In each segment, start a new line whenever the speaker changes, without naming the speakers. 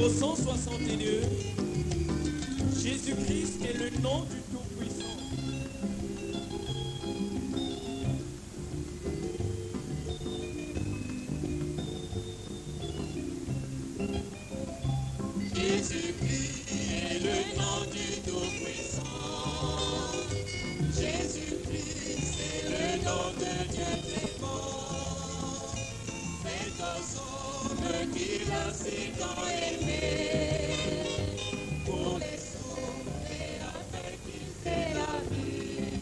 Numéro 162. Jésus-Christ est le nom du Tout-Puissant.
Jésus-Christ est le nom du Tout-Puissant. Jésus-Christ est le nom de Dieu vivant. C'est un homme qu'il a si tant aimé. Pour les sauver afin qu'il fait la vie.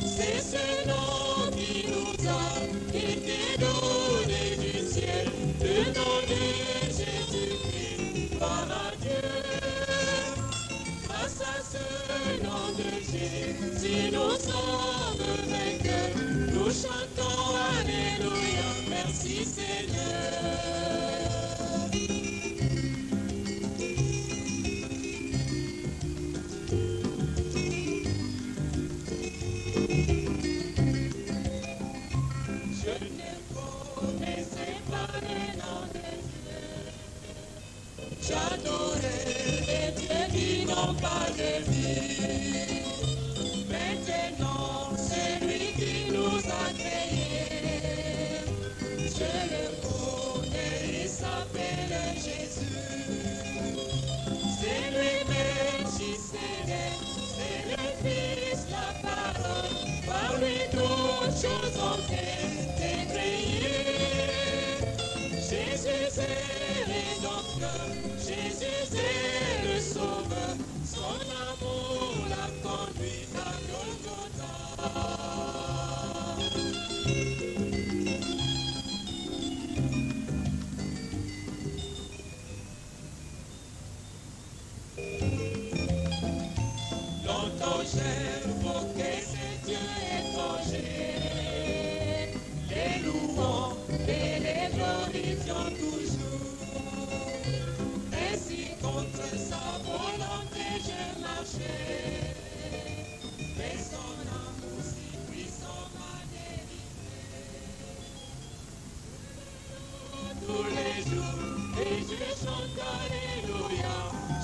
C'est ce nom qui nous a été donné du ciel. Le nom de Jésus-Christ. Gloire à Dieu, grâce à ce nom de Jésus, nous sommes vainqueurs. Nous chantons Alléluia, merci Seigneur. Je ne connaissais pas le nom de Dieu. J'adorais les dieux qui n'ont pas de vie. Maintenant, c'est lui qui nous a créés. Je le connais, il s'appelle Jésus. C'est lui-même qui s'élève, c'est le Fils, la parole. Par lui toutes choses ont été créées. Jésus est rédempteur, Jésus est le sauveur, son amour l'a conduit à Golgotha. Longtemps j'ai invoqué ces dieux étrangers, les louons et les glorifiant toujours. Ainsi contre sa volonté je marchais, mais son amour si puissant m'a délivré. Tous les jours, et je chante Alléluia,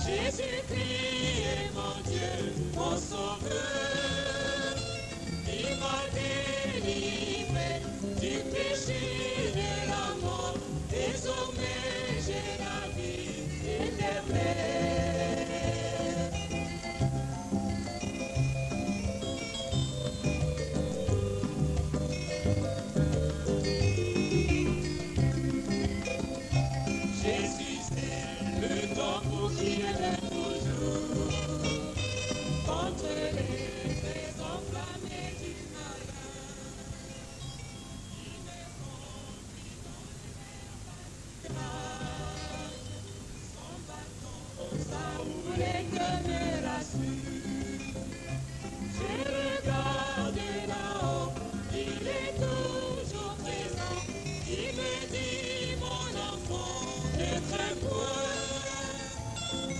Jésus-Christ est mon Dieu, mon sauveur. Il m'a délivré du péché, de la mort, désormais j'ai la vie éternelle. Jésus c'est le temps pour qui est toujours, contre les faits enflammés du malin. Il me conduit dans les mers son bâton, sa houlée que me rassure. Je regarde là-haut, il est toujours présent. Il me dit, mon enfant, ne crains point.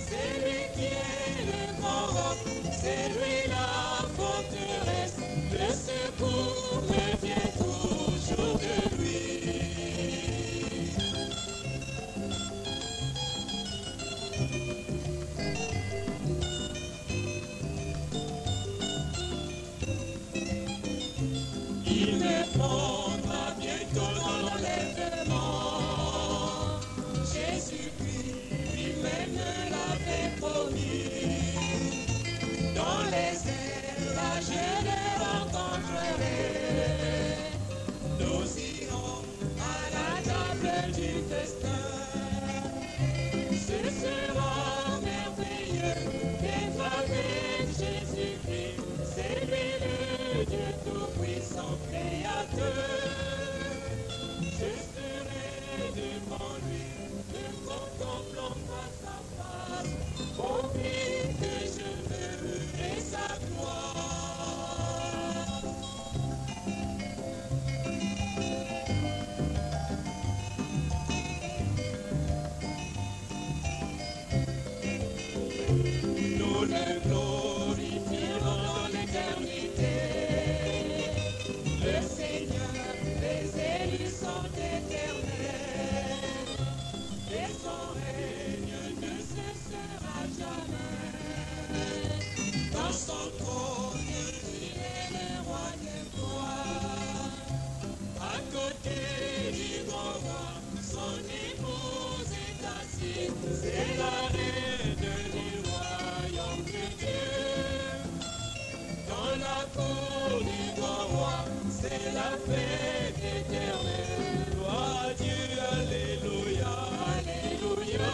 C'est lui qui est le grand roc, c'est lui la forteresse. Le secours me vient toujours de lui. Il me prendra bientôt dans l'enlèvement. Jésus-Christ lui-même l'avait promis. Dans les airs, là je le rencontrerai. Nous irons à la table du festin. Ce sera merveilleux d'être avec Jésus-Christ. C'est lui le Dieu tout-puissant créateur. Je serai devant lui, ne contemplant pas sa face. Oublie que je verrai sa gloire. Nous le glorifierons dans l'éternité. Le Seigneur la fête éternelle.
Gloire à Dieu, alléluia.
Alléluia.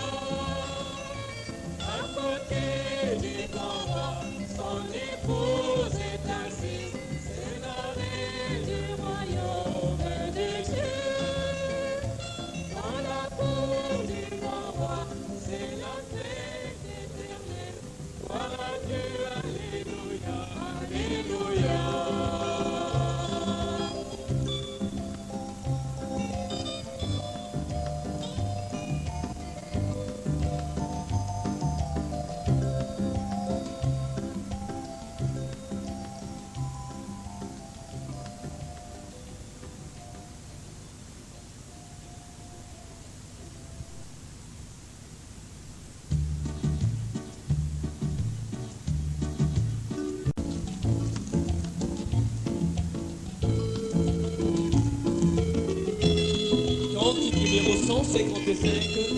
À côté du grand roi, son épouse est assise. C'est l'orée du royaume de Dieu. Dans la cour du grand roi, c'est la fête éternelle. Gloire à Dieu, alléluia, alléluia.
Cantique numéro 155.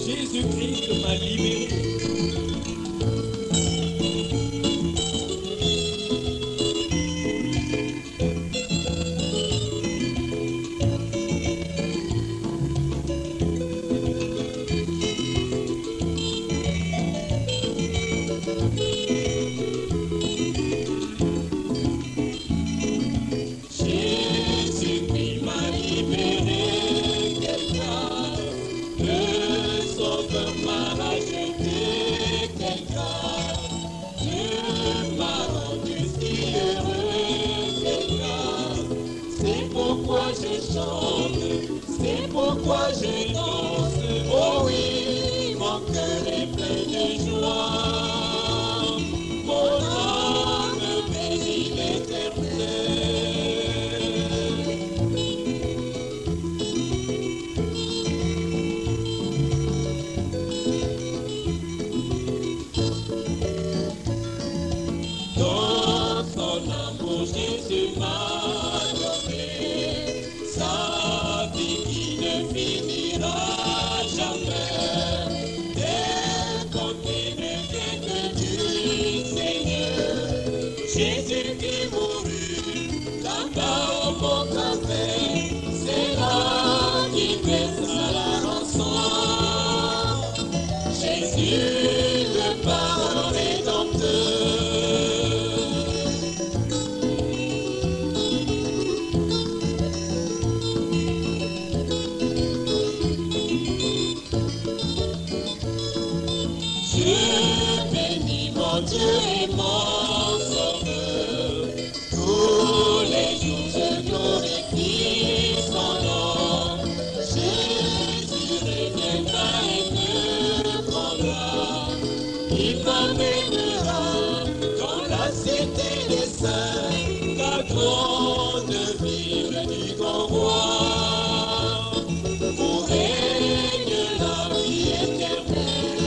Jésus-Christ m'a libéré.
Jésus-Christ m'a libéré, quelle grâce, le Sauveur m'a racheté, quelle grâce, Dieu m'a rendu si heureux, quelle grâce, c'est pourquoi je chante, c'est pourquoi je danse, oh oui, mon cœur est plein de joie, mon âme bénit l'Éternel. Dans son amour, Jésus m'a donné sa vie qui ne finira jamais. Tel continue d'être du Seigneur. Jésus qui mourut là-bas au mont Calvaire, c'est là qu'il versa la rançon. Jésus, le parent rédempteur. Je bénis mon Dieu et mon Sauveur. Tous les jours je glorifie son nom. Jésus reviendra et me prendra. Il m'amènera dans la cité des saints, la grande ville du grand roi, où règne la vie éternelle.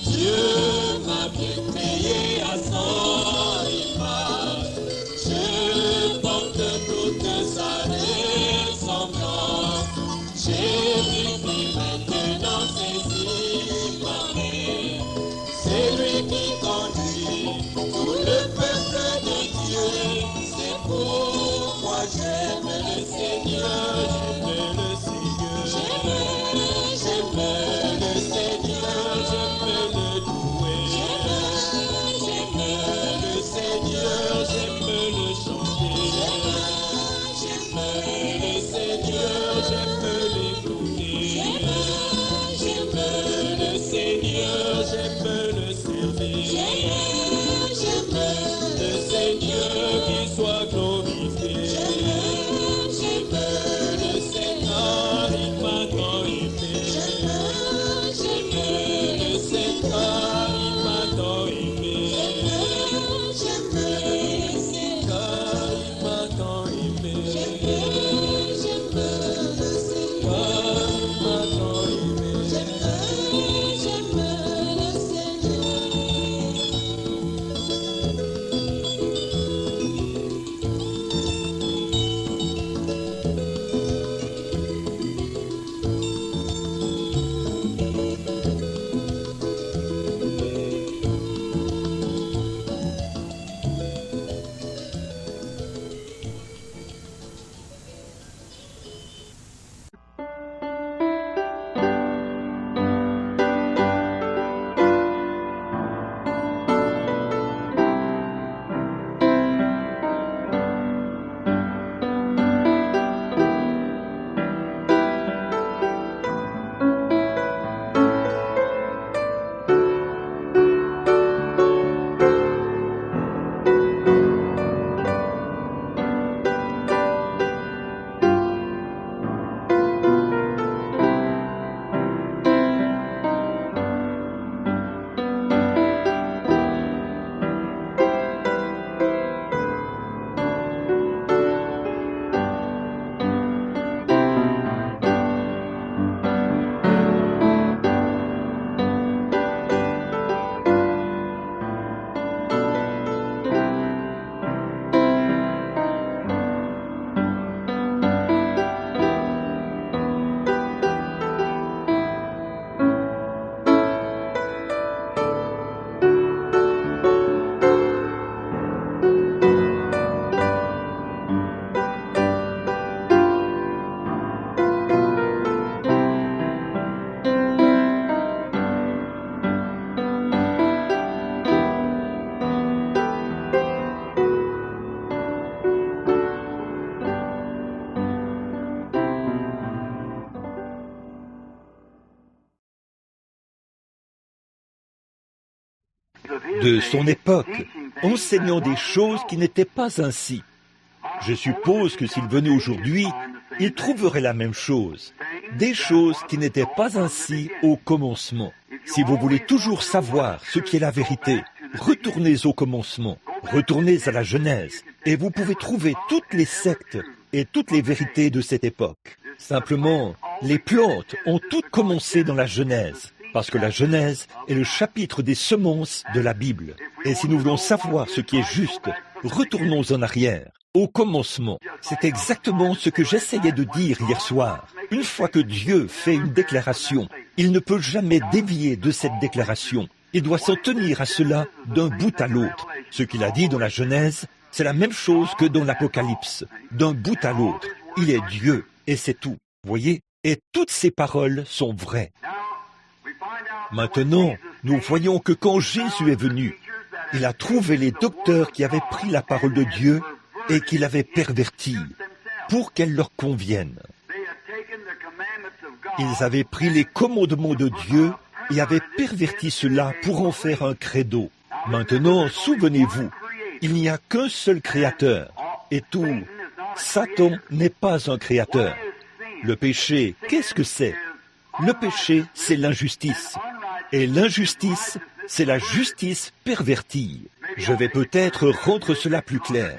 Dieu m'a bien créé à son image. Je porte toute sa ressemblance. Jésus-Christ maintenant saisit ma main. C'est lui qui conduit tout le peuple de Dieu. C'est pourquoi j'aime le Seigneur.
J'aime le Seigneur.
J'aime le Seigneur.
J'aime le louer.
J'aime le Seigneur.
J'aime le chanter.
J'aime le Seigneur.
J'aime l'écouter.
J'aime le Seigneur.
J'aime le servir.
J'aime
Le Seigneur qui soit glorifié.
J'aime le Seigneur.
Ah, il m'a tant aimé. Le Seigneur, il m'a tant aimé. Ah, il m'a tant aimé.
J'aime le
de son époque, enseignant des choses qui n'étaient pas ainsi. Je suppose que s'il venait aujourd'hui, il trouverait la même chose, des choses qui n'étaient pas ainsi au commencement. Si vous voulez toujours savoir ce qui est la vérité, retournez au commencement, retournez à la Genèse, et vous pouvez trouver toutes les sectes et toutes les vérités de cette époque. Simplement, les plantes ont toutes commencé dans la Genèse, parce que la Genèse est le chapitre des semences de la Bible. Et si nous voulons savoir ce qui est juste, retournons en arrière, au commencement. C'est exactement ce que j'essayais de dire hier soir. Une fois que Dieu fait une déclaration, il ne peut jamais dévier de cette déclaration. Il doit s'en tenir à cela d'un bout à l'autre. Ce qu'il a dit dans la Genèse, c'est la même chose que dans l'Apocalypse. D'un bout à l'autre, il est Dieu, et c'est tout. Voyez? Et toutes ces paroles sont vraies. Maintenant, nous voyons que quand Jésus est venu, il a trouvé les docteurs qui avaient pris la parole de Dieu et qui l'avaient pervertie pour qu'elle leur convienne. Ils avaient pris les commandements de Dieu et avaient perverti cela pour en faire un credo. Maintenant, souvenez-vous, il n'y a qu'un seul créateur, et tout. Satan n'est pas un créateur. Le péché, qu'est-ce que c'est? Le péché, c'est l'injustice. Et l'injustice, c'est la justice pervertie. Je vais peut-être rendre cela plus clair.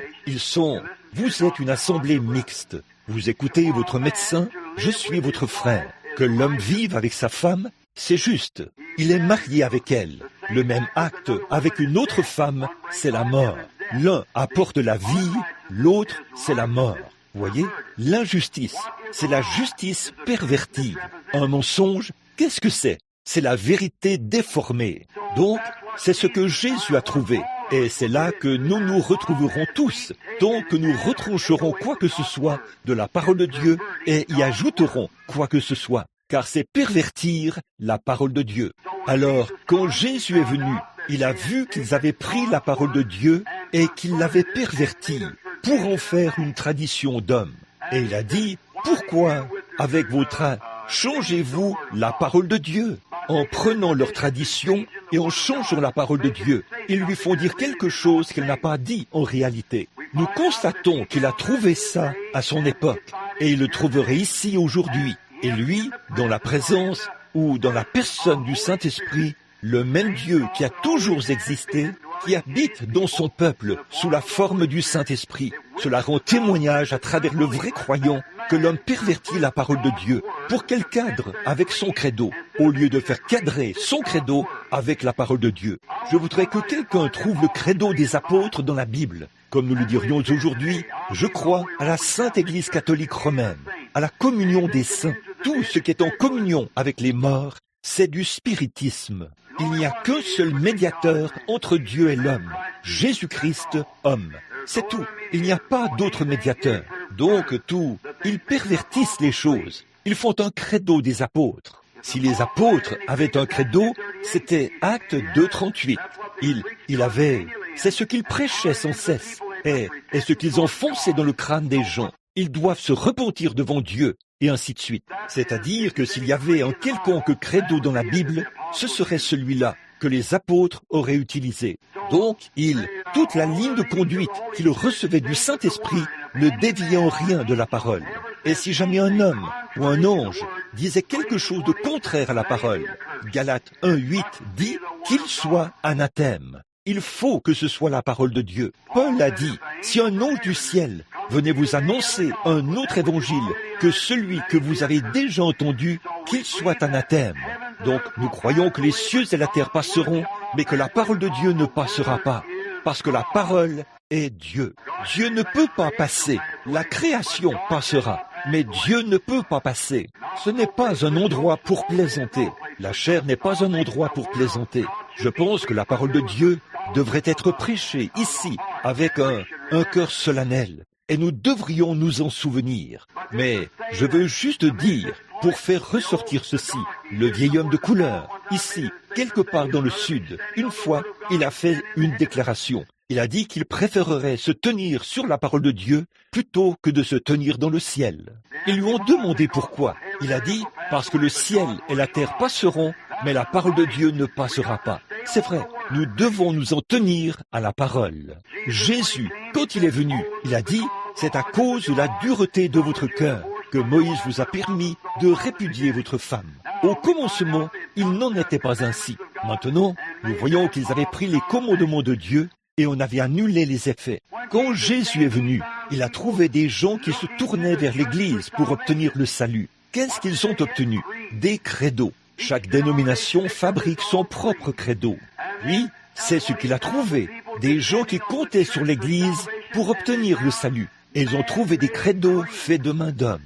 Vous êtes une assemblée mixte. Vous écoutez votre médecin, je suis votre frère. Que l'homme vive avec sa femme, c'est juste. Il est marié avec elle. Le même acte avec une autre femme, c'est la mort. L'un apporte la vie, l'autre, c'est la mort. Voyez, l'injustice, c'est la justice pervertie. Un mensonge, qu'est-ce que c'est? C'est la vérité déformée. Donc, c'est ce que Jésus a trouvé. Et c'est là que nous nous retrouverons tous, tant que nous retrancherons quoi que ce soit de la parole de Dieu et y ajouterons quoi que ce soit, car c'est pervertir la parole de Dieu. Alors, quand Jésus est venu, il a vu qu'ils avaient pris la parole de Dieu et qu'ils l'avaient pervertie pour en faire une tradition d'homme. Et il a dit, pourquoi, avec vos trains, changez-vous la parole de Dieu? En prenant leur tradition et en changeant la parole de Dieu, ils lui font dire quelque chose qu'elle n'a pas dit en réalité. Nous constatons qu'il a trouvé ça à son époque, et il le trouverait ici aujourd'hui. Et lui, dans la présence ou dans la personne du Saint-Esprit, le même Dieu qui a toujours existé, qui habite dans son peuple sous la forme du Saint-Esprit. Cela rend témoignage à travers le vrai croyant que l'homme pervertit la parole de Dieu pour qu'elle cadre avec son credo, au lieu de faire cadrer son credo avec la parole de Dieu. Je voudrais que quelqu'un trouve le credo des apôtres dans la Bible. Comme nous le dirions aujourd'hui, je crois à la Sainte Église catholique romaine, à la communion des saints. Tout ce qui est en communion avec les morts, c'est du spiritisme. Il n'y a qu'un seul médiateur entre Dieu et l'homme, Jésus-Christ, homme. C'est tout. Il n'y a pas d'autre médiateur. Donc ils pervertissent les choses. Ils font un credo des apôtres. Si les apôtres avaient un credo, c'était Acte 2:38. C'est ce qu'ils prêchaient sans cesse, et ce qu'ils enfonçaient dans le crâne des gens. Ils doivent se repentir devant Dieu, et ainsi de suite. C'est-à-dire que s'il y avait un quelconque credo dans la Bible, ce serait celui-là que les apôtres auraient utilisé. Donc, toute la ligne de conduite qu'ils recevaient du Saint-Esprit ne déviait en rien de la parole. Et si jamais un homme ou un ange disait quelque chose de contraire à la parole, Galates 1:8 dit qu'il soit anathème. Il faut que ce soit la parole de Dieu. Paul a dit, si un ange du ciel venait vous annoncer un autre évangile que celui que vous avez déjà entendu, qu'il soit anathème. Donc nous croyons que les cieux et la terre passeront, mais que la parole de Dieu ne passera pas, parce que la parole est Dieu. Dieu ne peut pas passer, la création passera, mais Dieu ne peut pas passer. Ce n'est pas un endroit pour plaisanter. La chair n'est pas un endroit pour plaisanter. Je pense que la parole de Dieu devrait être prêchée ici, avec un cœur solennel. Et nous devrions nous en souvenir. Mais je veux juste dire, pour faire ressortir ceci, le vieil homme de couleur, ici, quelque part dans le sud, une fois, il a fait une déclaration. Il a dit qu'il préférerait se tenir sur la parole de Dieu plutôt que de se tenir dans le ciel. Ils lui ont demandé pourquoi. Il a dit, parce que le ciel et la terre passeront, mais la parole de Dieu ne passera pas. C'est vrai, nous devons nous en tenir à la parole. Jésus, quand il est venu, il a dit, c'est à cause de la dureté de votre cœur que Moïse vous a permis de répudier votre femme. Au commencement, il n'en était pas ainsi. Maintenant, nous voyons qu'ils avaient pris les commandements de Dieu et on avait annulé les effets. Quand Jésus est venu, il a trouvé des gens qui se tournaient vers l'Église pour obtenir le salut. Qu'est-ce qu'ils ont obtenu? Des credos. Chaque dénomination fabrique son propre credo. Oui, c'est ce qu'il a trouvé. Des gens qui comptaient sur l'Église pour obtenir le salut. Et ils ont trouvé des credos faits de main d'homme.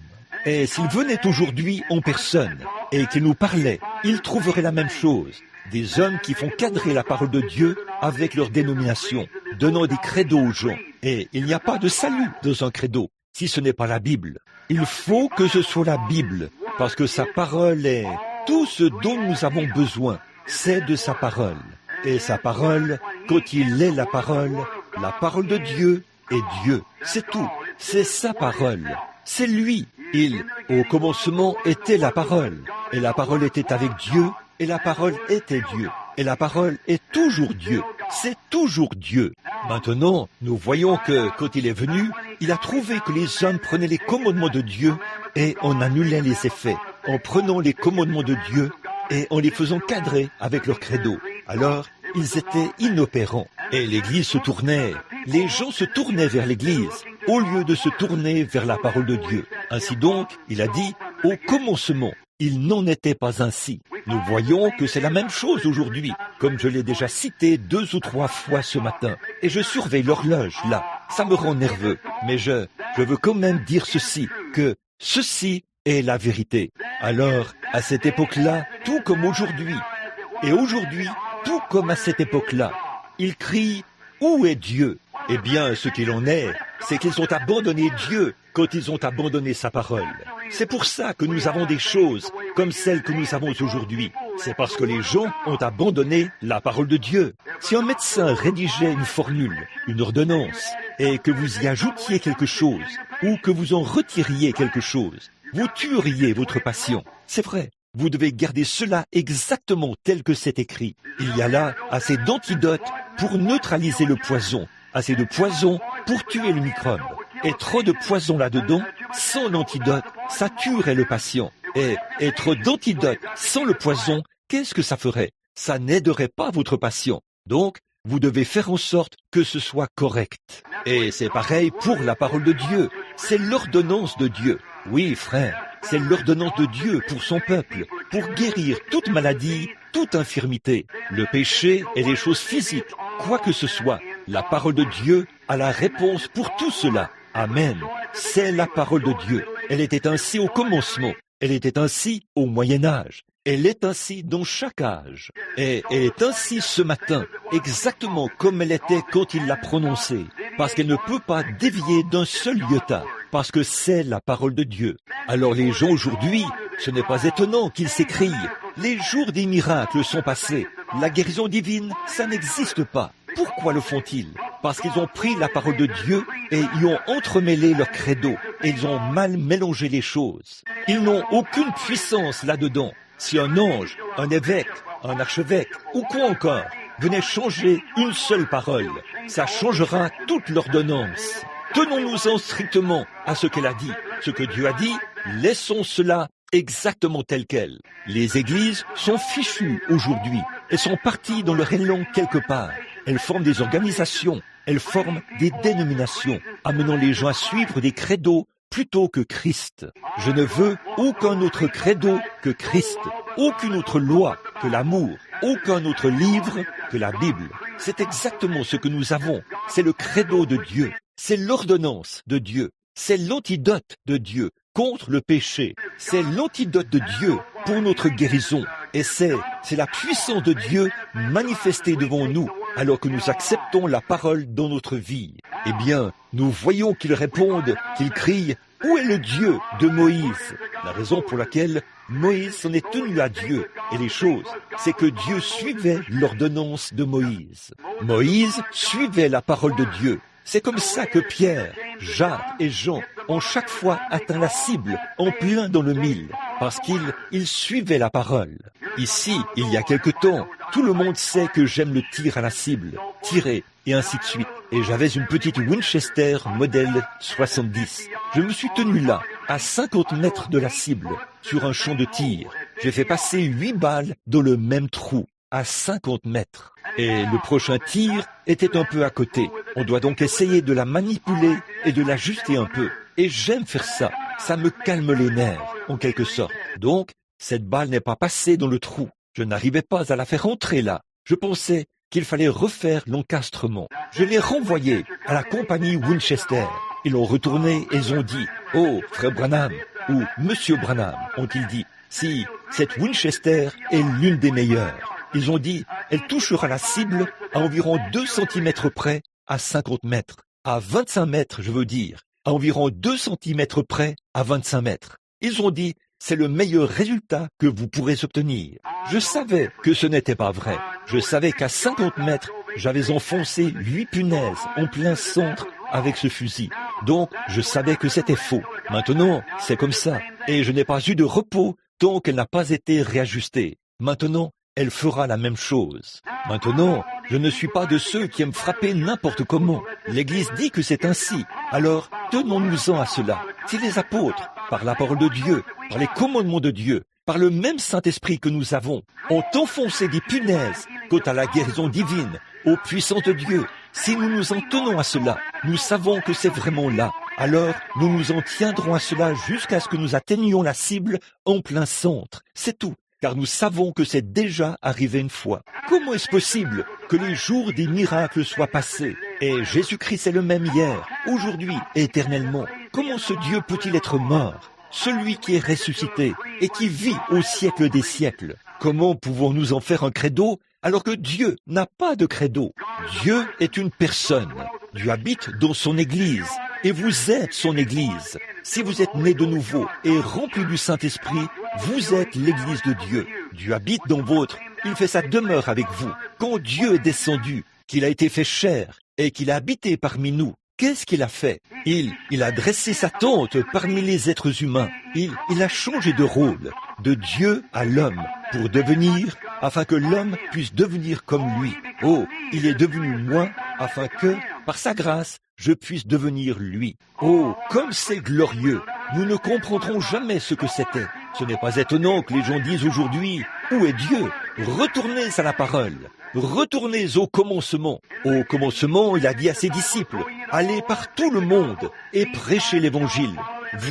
Et s'ils venaient aujourd'hui en personne et qu'ils nous parlaient, ils trouveraient la même chose. Des hommes qui font cadrer la parole de Dieu avec leur dénomination, donnant des credos aux gens. Et il n'y a pas de salut dans un credo, si ce n'est pas la Bible. Il faut que ce soit la Bible, parce que sa parole est tout ce dont nous avons besoin. C'est de sa parole. Et sa parole, quand il est la parole de Dieu est Dieu. C'est tout. C'est sa parole. C'est lui. Il, au commencement, était la parole. Et la parole était avec Dieu. Et la parole était Dieu. Et la parole est toujours Dieu. C'est toujours Dieu. Maintenant, nous voyons que, quand il est venu, il a trouvé que les hommes prenaient les commandements de Dieu et on annulait les effets, en prenant les commandements de Dieu et en les faisant cadrer avec leur credo. Alors, ils étaient inopérants. Et l'Église se tournait. Les gens se tournaient vers l'Église, au lieu de se tourner vers la parole de Dieu. Ainsi donc, il a dit, au commencement, il n'en était pas ainsi. Nous voyons que c'est la même chose aujourd'hui, comme je l'ai déjà cité 2 ou 3 fois ce matin. Et je surveille l'horloge, là. Ça me rend nerveux. Mais je veux quand même dire ceci, que ceci est la vérité. Alors, à cette époque-là, tout comme aujourd'hui, et aujourd'hui, tout comme à cette époque-là, ils crient « Où est Dieu ?» Eh bien, ce qu'il en est, c'est qu'ils ont abandonné Dieu quand ils ont abandonné sa parole. C'est pour ça que nous avons des choses comme celles que nous avons aujourd'hui. C'est parce que les gens ont abandonné la parole de Dieu. Si un médecin rédigeait une formule, une ordonnance, et que vous y ajoutiez quelque chose, ou que vous en retiriez quelque chose, vous tueriez votre patient. C'est vrai. Vous devez garder cela exactement tel que c'est écrit. Il y a là assez d'antidotes pour neutraliser le poison, assez de poison pour tuer le microbe. Et trop de poison là-dedans, sans l'antidote, ça tuerait le patient. Et trop d'antidote sans le poison, qu'est-ce que ça ferait? Ça n'aiderait pas votre patient. Donc, vous devez faire en sorte que ce soit correct. Et c'est pareil pour la parole de Dieu. C'est l'ordonnance de Dieu. Oui, frère, c'est l'ordonnance de Dieu pour son peuple, pour guérir toute maladie, toute infirmité, le péché et les choses physiques, quoi que ce soit. La parole de Dieu a la réponse pour tout cela. Amen. C'est la parole de Dieu. Elle était ainsi au commencement. Elle était ainsi au Moyen-Âge. Elle est ainsi dans chaque âge. Et elle est ainsi ce matin, exactement comme elle était quand il l'a prononcée. Parce qu'elle ne peut pas dévier d'un seul iota. Parce que c'est la parole de Dieu. Alors les gens aujourd'hui, ce n'est pas étonnant qu'ils s'écrient. Les jours des miracles sont passés. La guérison divine, ça n'existe pas. Pourquoi le font-ils? Parce qu'ils ont pris la parole de Dieu et y ont entremêlé leur credo. Et ils ont mal mélangé les choses. Ils n'ont aucune puissance là-dedans. Si un ange, un évêque, un archevêque ou quoi encore venait changer une seule parole, ça changera toute l'ordonnance. Tenons-nous-en strictement à ce qu'elle a dit. Ce que Dieu a dit, laissons cela exactement tel quel. Les églises sont fichues aujourd'hui. Elles sont parties dans leur élan quelque part. Elles forment des organisations, elles forment des dénominations, amenant les gens à suivre des credos plutôt que Christ. Je ne veux aucun autre credo que Christ, aucune autre loi que l'amour, aucun autre livre que la Bible. C'est exactement ce que nous avons. C'est le credo de Dieu. C'est l'ordonnance de Dieu. C'est l'antidote de Dieu contre le péché. C'est l'antidote de Dieu pour notre guérison. Et c'est la puissance de Dieu manifestée devant nous alors que nous acceptons la parole dans notre vie. Eh bien, nous voyons qu'ils répondent, qu'ils crient « Où est le Dieu de Moïse ?» La raison pour laquelle Moïse s'en est tenu à Dieu et les choses, c'est que Dieu suivait l'ordonnance de Moïse. Moïse suivait la parole de Dieu. C'est comme ça que Pierre, Jacques et Jean ont chaque fois atteint la cible en plein dans le mille, parce qu'ils suivaient la parole. Ici, il y a quelque temps, Tout le monde sait que j'aime le tir à la cible, tirer, et ainsi de suite. Et j'avais une petite Winchester modèle 70. Je me suis tenu là, à 50 mètres de la cible, sur un champ de tir. J'ai fait passer 8 balles dans le même trou, à 50 mètres. Et le prochain tir était un peu à côté. On doit donc essayer de la manipuler et de l'ajuster un peu. Et j'aime faire ça. Ça me calme les nerfs, en quelque sorte. Donc, cette balle n'est pas passée dans le trou. Je n'arrivais pas à la faire entrer là. Je pensais qu'il fallait refaire l'encastrement. Je l'ai renvoyé à la compagnie Winchester. Ils l'ont retourné et ils ont dit « Oh, frère Branham » ou « Monsieur Branham » ont-ils dit. Si, cette Winchester est l'une des meilleures. Ils ont dit « Elle touchera la cible à environ 2 cm près à 50 mètres. À 25 mètres, je veux dire, à environ 2 cm près à 25 mètres. » Ils ont dit « C'est le meilleur résultat que vous pourrez obtenir. » Je savais que ce n'était pas vrai. Je savais qu'à 50 mètres, j'avais enfoncé 8 punaises en plein centre avec ce fusil. Donc, je savais que c'était faux. Maintenant, c'est comme ça. Et je n'ai pas eu de repos tant qu'elle n'a pas été réajustée. Maintenant, elle fera la même chose. Maintenant, je ne suis pas de ceux qui aiment frapper n'importe comment. L'Église dit que c'est ainsi. Alors, tenons-nous-en à cela. Si les apôtres, par la parole de Dieu, par les commandements de Dieu, par le même Saint-Esprit que nous avons, ont enfoncé des punaises quant à la guérison divine, ô puissant de Dieu, si nous nous en tenons à cela, nous savons que c'est vraiment là. Alors, nous nous en tiendrons à cela jusqu'à ce que nous atteignions la cible en plein centre. C'est tout. Car nous savons que c'est déjà arrivé une fois. Comment est-ce possible que les jours des miracles soient passés? Et Jésus-Christ est le même hier, aujourd'hui et éternellement. Comment ce Dieu peut-il être mort? Celui qui est ressuscité et qui vit au siècle des siècles. Comment pouvons-nous en faire un credo alors que Dieu n'a pas de credo? Dieu est une personne. Dieu habite dans son Église et vous êtes son Église. Si vous êtes né de nouveau et rempli du Saint-Esprit, vous êtes l'Église de Dieu. Dieu habite dans votre. Il fait sa demeure avec vous. Quand Dieu est descendu, qu'il a été fait chair et qu'il a habité parmi nous, qu'est-ce qu'il a fait? Il a dressé sa tente parmi les êtres humains. Il a changé de rôle, de Dieu à l'homme, pour devenir, afin que l'homme puisse devenir comme lui. Oh, il est devenu moi, afin que, par sa grâce, je puisse devenir lui. Oh, comme c'est glorieux! Nous ne comprendrons jamais ce que c'était. Ce n'est pas étonnant que les gens disent aujourd'hui, où est Dieu? Retournez à la parole. Retournez au commencement. Au commencement, il a dit à ses disciples, allez par tout le monde et prêchez l'évangile.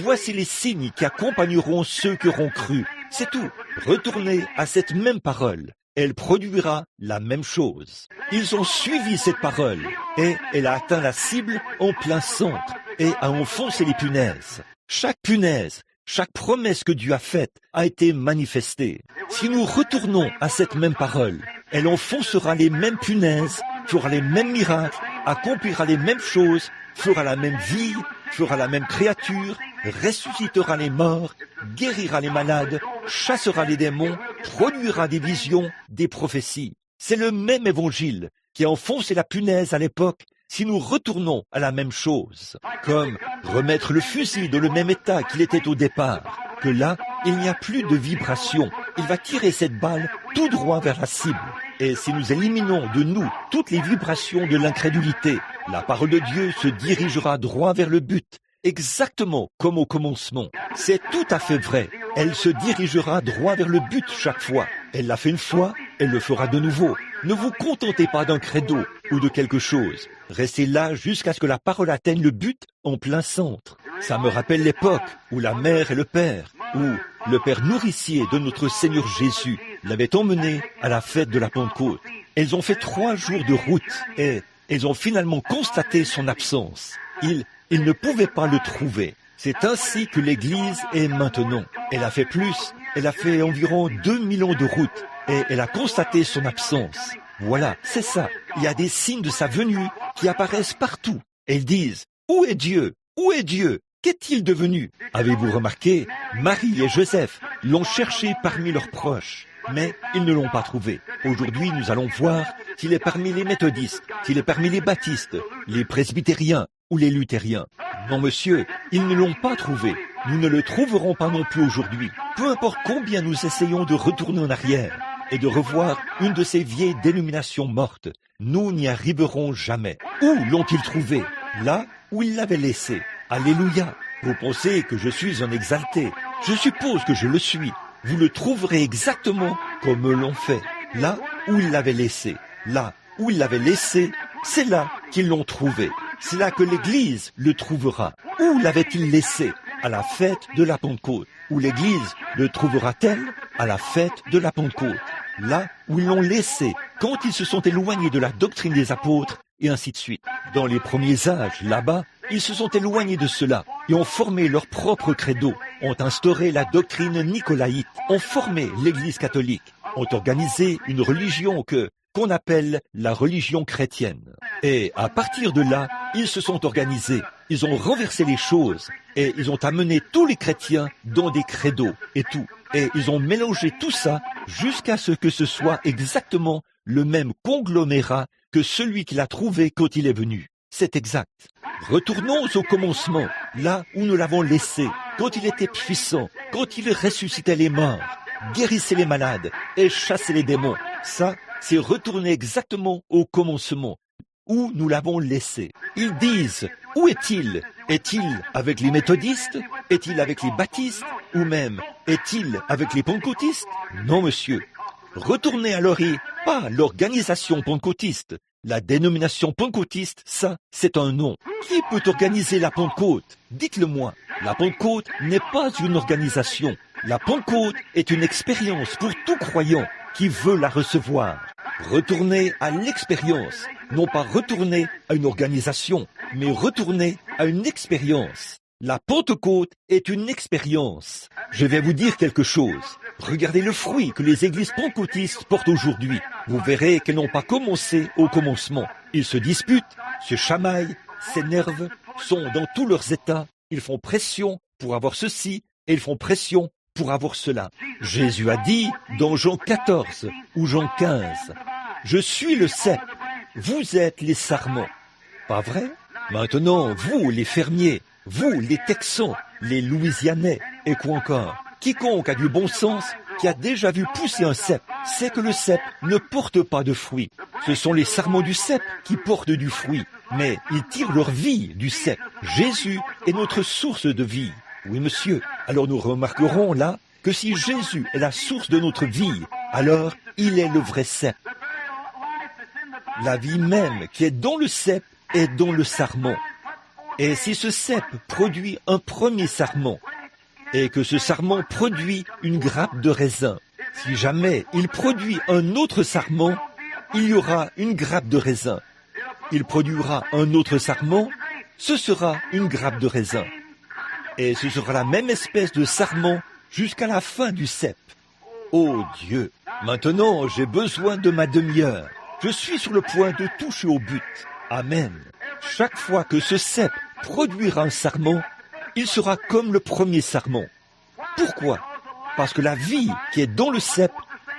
Voici les signes qui accompagneront ceux qui auront cru. C'est tout. Retournez à cette même parole. Elle produira la même chose. Ils ont suivi cette parole et elle a atteint la cible en plein centre et a enfoncé les punaises. Chaque punaise, chaque promesse que Dieu a faite a été manifestée. Si nous retournons à cette même parole, elle enfoncera les mêmes punaises, fera les mêmes miracles, accomplira les mêmes choses, fera la même vie, fera la même créature, ressuscitera les morts, guérira les malades, chassera les démons, produira des visions, des prophéties. C'est le même évangile qui a enfoncé la punaise à l'époque. Si nous retournons à la même chose, comme remettre le fusil dans le même état qu'il était au départ, que là, il n'y a plus de vibration. Il va tirer cette balle tout droit vers la cible. Et si nous éliminons de nous toutes les vibrations de l'incrédulité, la parole de Dieu se dirigera droit vers le but, exactement comme au commencement. C'est tout à fait vrai. Elle se dirigera droit vers le but chaque fois. Elle l'a fait une fois, elle le fera de nouveau. Ne vous contentez pas d'un credo ou de quelque chose. Restez là jusqu'à ce que la parole atteigne le but en plein centre. Ça me rappelle l'époque où la mère et le père, où le père nourricier de notre Seigneur Jésus l'avait emmené à la fête de la Pentecôte. Elles ont fait 3 jours de route et elles ont finalement constaté son absence. Ils ne pouvaient pas le trouver. C'est ainsi que l'Église est maintenant. Elle a fait plus. Elle a fait environ 2000 ans de route et elle a constaté son absence. Voilà, c'est ça. Il y a des signes de sa venue qui apparaissent partout. Elles disent, où est Dieu? Où est Dieu? Qu'est-il devenu? Avez-vous remarqué? Marie et Joseph l'ont cherché parmi leurs proches, mais ils ne l'ont pas trouvé. Aujourd'hui, nous allons voir s'il est parmi les méthodistes, s'il est parmi les baptistes, les presbytériens ou les luthériens. Non, monsieur, ils ne l'ont pas trouvé. Nous ne le trouverons pas non plus aujourd'hui. Peu importe combien nous essayons de retourner en arrière, et de revoir une de ces vieilles dénominations mortes. Nous n'y arriverons jamais. Où l'ont-ils trouvé? Là où ils l'avaient laissé. Alléluia! Vous pensez que je suis un exalté. Je suppose que je le suis. Vous le trouverez exactement comme l'ont fait. Là où ils l'avaient laissé. Là où ils l'avaient laissé, c'est là qu'ils l'ont trouvé. C'est là que l'Église le trouvera. Où l'avait-il laissé? À la fête de la Pentecôte. Où l'Église le trouvera-t-elle? À la fête de la Pentecôte. Là où ils l'ont laissé, quand ils se sont éloignés de la doctrine des apôtres, et ainsi de suite. Dans les premiers âges, là-bas, ils se sont éloignés de cela et ont formé leur propre credo, ont instauré la doctrine nicolaïte, ont formé l'Église catholique, ont organisé une religion qu'on appelle la religion chrétienne. Et à partir de là, ils se sont organisés, ils ont renversé les choses et ils ont amené tous les chrétiens dans des credos et tout. Et ils ont mélangé tout ça jusqu'à ce que ce soit exactement le même conglomérat que celui qu'il a trouvé quand il est venu. C'est exact. Retournons au commencement, là où nous l'avons laissé, quand il était puissant, quand il ressuscitait les morts, guérissait les malades et chassait les démons. Ça, c'est retourner exactement au commencement, où nous l'avons laissé. Ils disent, où est-il? Est-il avec les méthodistes? Est-il avec les baptistes? Ou même, est-il avec les pentecôtistes? Non, monsieur. Retournez à pas l'organisation pentecôtiste. La dénomination pentecôtiste, ça, c'est un nom. Qui peut organiser la Pentecôte? Dites-le-moi. La Pentecôte n'est pas une organisation. La Pentecôte est une expérience pour tout croyant qui veut la recevoir. Retournez à l'expérience. Non pas retourner à une organisation, mais retourner à une expérience. La Pentecôte est une expérience. Je vais vous dire quelque chose. Regardez le fruit que les églises pentecôtistes portent aujourd'hui. Vous verrez qu'elles n'ont pas commencé au commencement. Ils se disputent, se chamaillent, s'énervent, sont dans tous leurs états. Ils font pression pour avoir ceci et ils font pression pour avoir cela. Jésus a dit dans Jean 14 ou Jean 15, « Je suis le cep, vous êtes les sarments. » Pas vrai? Maintenant, vous les fermiers, vous les Texans, les Louisianais et quoi encore? Quiconque a du bon sens, qui a déjà vu pousser un cep, sait que le cep ne porte pas de fruits. Ce sont les sarments du cep qui portent du fruit, mais ils tirent leur vie du cep. Jésus est notre source de vie. Oui, monsieur. Alors nous remarquerons là que si Jésus est la source de notre vie, alors il est le vrai cep. La vie même qui est dans le cep est dans le sarment. Et si ce cep produit un premier sarment, et que ce sarment produit une grappe de raisin, si jamais il produit un autre sarment, il y aura une grappe de raisin. Il produira un autre sarment, ce sera une grappe de raisin. Et ce sera la même espèce de sarment jusqu'à la fin du cep. Oh Dieu, maintenant j'ai besoin de ma demi-heure. Je suis sur le point de toucher au but. Amen. Chaque fois que ce cep produira un sarment, il sera comme le premier sarment. Pourquoi? Parce que la vie qui est dans le cep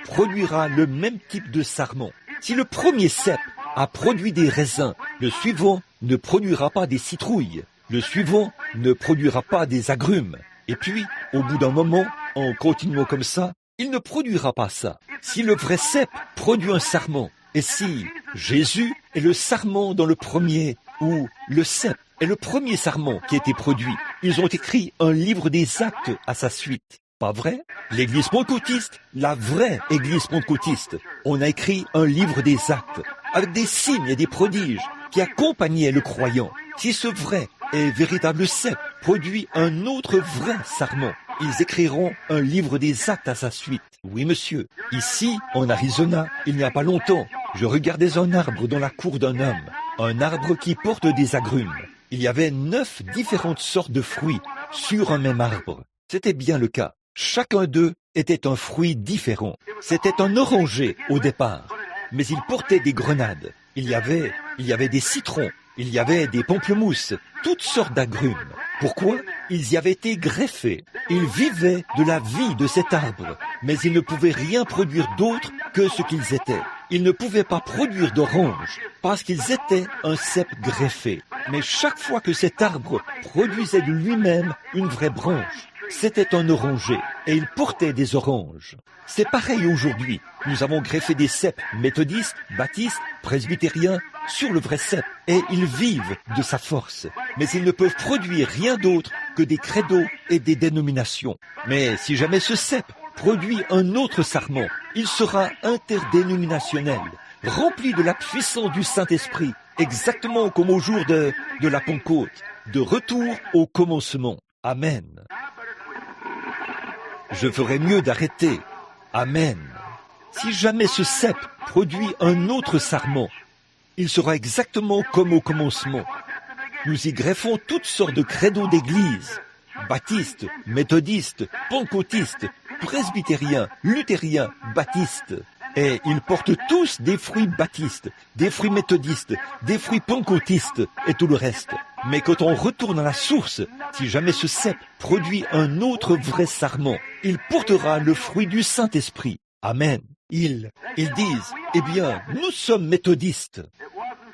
produira le même type de sarment. Si le premier cep a produit des raisins, le suivant ne produira pas des citrouilles. Le suivant ne produira pas des agrumes. Et puis, au bout d'un moment, en continuant comme ça, il ne produira pas ça. Si le vrai cep produit un sarment, et si Jésus est le sarment dans le premier, ou le cep est le premier sarment qui a été produit, ils ont écrit un livre des actes à sa suite. Pas vrai? L'église pentecôtiste, la vraie église pentecôtiste, on a écrit un livre des actes, avec des signes et des prodiges qui accompagnaient le croyant. Si ce vrai et véritable cep produit un autre vrai sarment, ils écriront un livre des actes à sa suite. Oui, monsieur. Ici, en Arizona, il n'y a pas longtemps, je regardais un arbre dans la cour d'un homme, un arbre qui porte des agrumes. Il y avait 9 différentes sortes de fruits sur un même arbre. C'était bien le cas. Chacun d'eux était un fruit différent. C'était un oranger au départ, mais il portait des grenades. Il y avait des citrons, il y avait des pamplemousses, toutes sortes d'agrumes. Pourquoi? Ils y avaient été greffés. Ils vivaient de la vie de cet arbre, mais ils ne pouvaient rien produire d'autre que ce qu'ils étaient. Ils ne pouvaient pas produire d'oranges, parce qu'ils étaient un cep greffé. Mais chaque fois que cet arbre produisait de lui-même une vraie branche, c'était un oranger et il portait des oranges. C'est pareil aujourd'hui. Nous avons greffé des cèpes méthodistes, baptistes, presbytériens sur le vrai cep et ils vivent de sa force. Mais ils ne peuvent produire rien d'autre que des credos et des dénominations. Mais si jamais ce cep produit un autre sarment, il sera interdénominationnel, rempli de la puissance du Saint-Esprit, exactement comme au jour de la Pentecôte, de retour au commencement. Amen. Je ferais mieux d'arrêter. Amen. Si jamais ce cep produit un autre sarment, il sera exactement comme au commencement. Nous y greffons toutes sortes de credos d'église, baptistes, méthodistes, pentecôtistes, presbytériens, luthériens, baptistes. Et ils portent tous des fruits baptistes, des fruits méthodistes, des fruits pentecôtistes et tout le reste. Mais quand on retourne à la source, si jamais ce cep produit un autre vrai sarment, il portera le fruit du Saint-Esprit. Amen. Ils disent, eh bien, nous sommes méthodistes.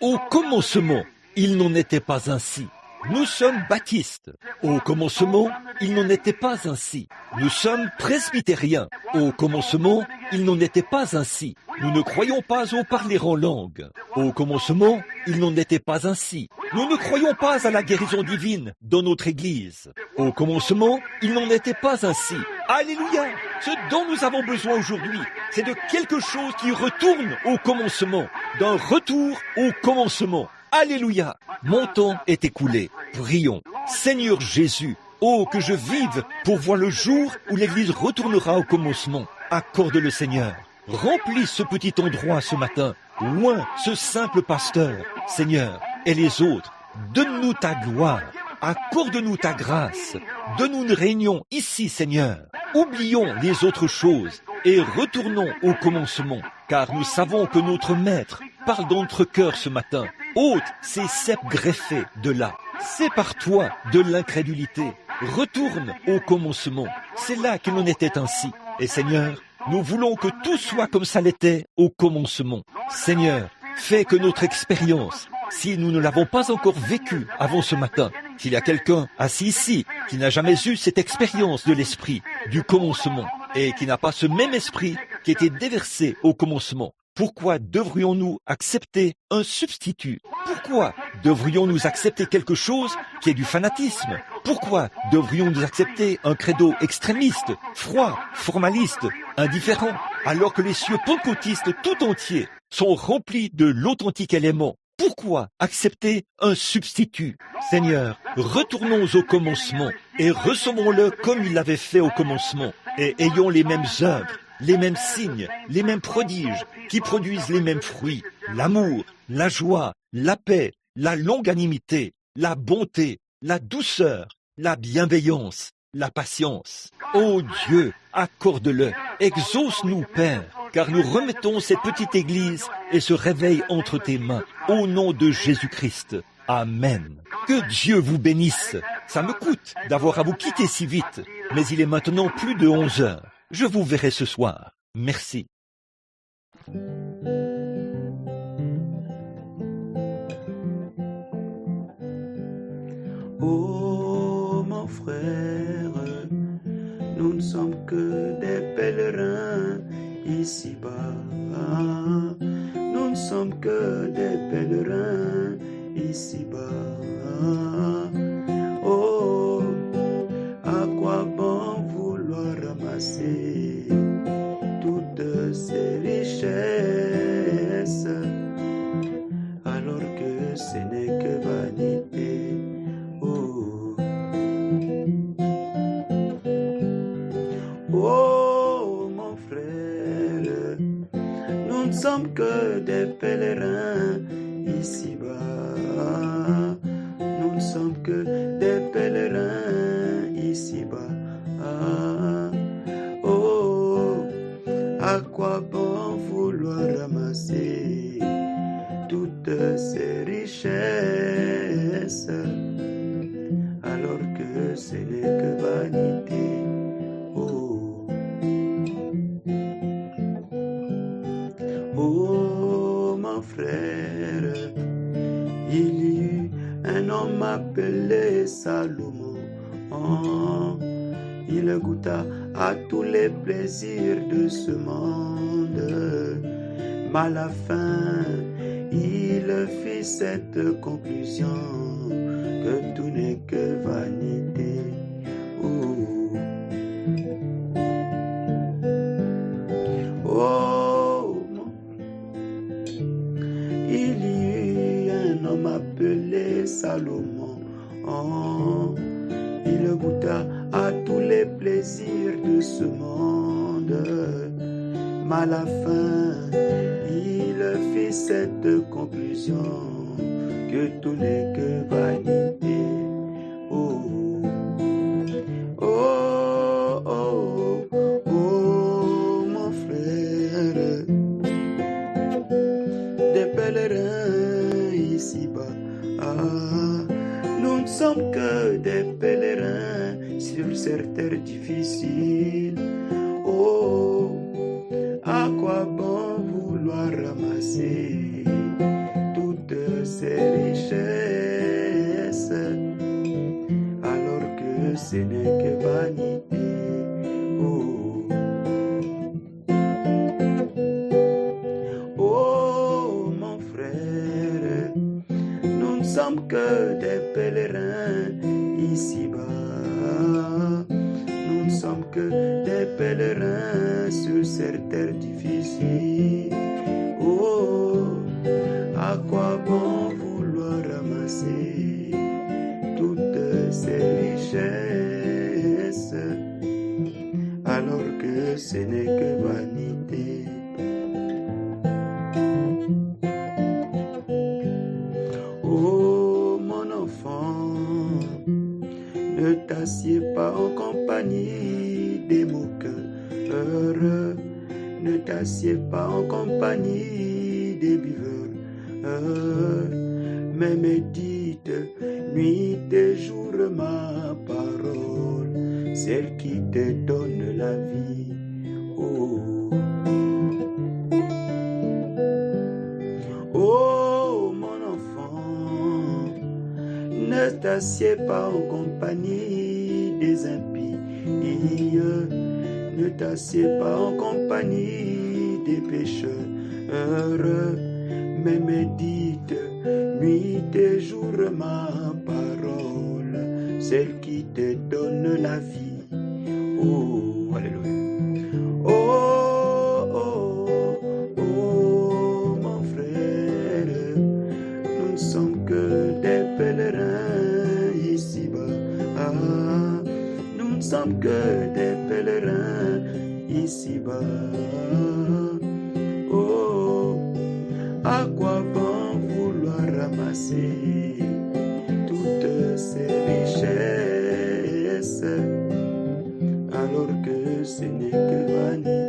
Au commencement, il n'en était pas ainsi. Nous sommes baptistes. Au commencement, il n'en était pas ainsi. Nous sommes presbytériens. Au commencement, il n'en était pas ainsi. Nous ne croyons pas au parler en langue. Au commencement, il n'en était pas ainsi. Nous ne croyons pas à la guérison divine dans notre Église. Au commencement, il n'en était pas ainsi. Alléluia! Ce dont nous avons besoin aujourd'hui, c'est de quelque chose qui retourne au commencement, d'un retour au commencement. Alléluia! Mon temps est écoulé. Prions. Seigneur Jésus, oh, que je vive pour voir le jour où l'Église retournera au commencement. Accorde-le, Seigneur. Remplis ce petit endroit ce matin. Loin ce simple pasteur, Seigneur, et les autres. Donne-nous ta gloire. Accorde-nous ta grâce. Donne-nous une réunion ici, Seigneur. Oublions les autres choses et retournons au commencement, car nous savons que notre Maître parle dans notre cœur ce matin. Ôte ces cèpes greffés de là. Sépare-toi de l'incrédulité. Retourne au commencement. C'est là qu'il en était ainsi. Et Seigneur, nous voulons que tout soit comme ça l'était au commencement. Seigneur, fais que notre expérience, si nous ne l'avons pas encore vécue avant ce matin, s'il y a quelqu'un assis ici qui n'a jamais eu cette expérience de l'esprit, du commencement, et qui n'a pas ce même esprit qui était déversé au commencement, pourquoi devrions-nous accepter un substitut? Pourquoi devrions-nous accepter quelque chose qui est du fanatisme? Pourquoi devrions-nous accepter un credo extrémiste, froid, formaliste, indifférent, alors que les cieux pentecôtistes tout entiers sont remplis de l'authentique élément? Pourquoi accepter un substitut? Seigneur, retournons au commencement et recevons-le comme il l'avait fait au commencement et ayons les mêmes œuvres, les mêmes signes, les mêmes prodiges qui produisent les mêmes fruits, l'amour, la joie, la paix, la longanimité, la bonté, la douceur, la bienveillance, la patience. Ô Dieu, accorde-le, exauce-nous, Père, car nous remettons cette petite église et ce réveil entre tes mains, au nom de Jésus-Christ. Amen. Que Dieu vous bénisse. Ça me coûte d'avoir à vous quitter si vite, mais il est maintenant plus de 11 heures. Je vous verrai ce soir. Merci.
Oh mon frère, nous ne sommes que des pèlerins ici-bas. Nous ne sommes que des pèlerins ici-bas. Oh, à quoi bon vouloir ramasser toutes ces richesses alors que ce n'est que vanité. Oh mon frère, nous ne sommes que des pèlerins ici-bas. Nous ne sommes que des pèlerins ici-bas. Oh, à quoi bon vouloir ramasser toutes ces richesses alors que ce n'est que vanité. Oh mon frère, il y eut un homme appelé Salomon. goûta à tous les plaisirs de ce monde. Mais à la fin, il fit cette conclusion que tout n'est que vanité. Il y eut un homme appelé Salomon. Il goûta à tous les plaisirs de ce monde. Mais à la fin, il fit cette conclusion que tout n'est que vanité. Mon frère, des pèlerins ici-bas. Nous ne sommes que des pèlerins sur cette terre difficile. À quoi bon vouloir ramasser toutes ces richesses alors que ce n'est que vanité? Mon frère, nous ne sommes que des pèlerins ici-bas. Nous ne sommes que des pèlerins sur cette terre difficile. À quoi bon vouloir ramasser toutes ces richesses alors que ce n'est que vanité? Mon enfant, ne t'assieds pas en compagnie des moqueurs, ne t'assieds pas en compagnie des buveurs, mais médite nuit et jour ma parole, celle qui te donne la vie. Mon enfant, ne t'assieds pas en compagnie des impies, ne t'assieds pas en compagnie des pécheurs, mais médite nuit et jour ma parole, celle qui te donne la vie. Alléluia. Mon frère, nous ne sommes que des pèlerins ici-bas. Nous ne sommes que des pèlerins ici-bas. À quoi bon vouloir ramasser toutes ces richesses alors que ce n'est que vanité?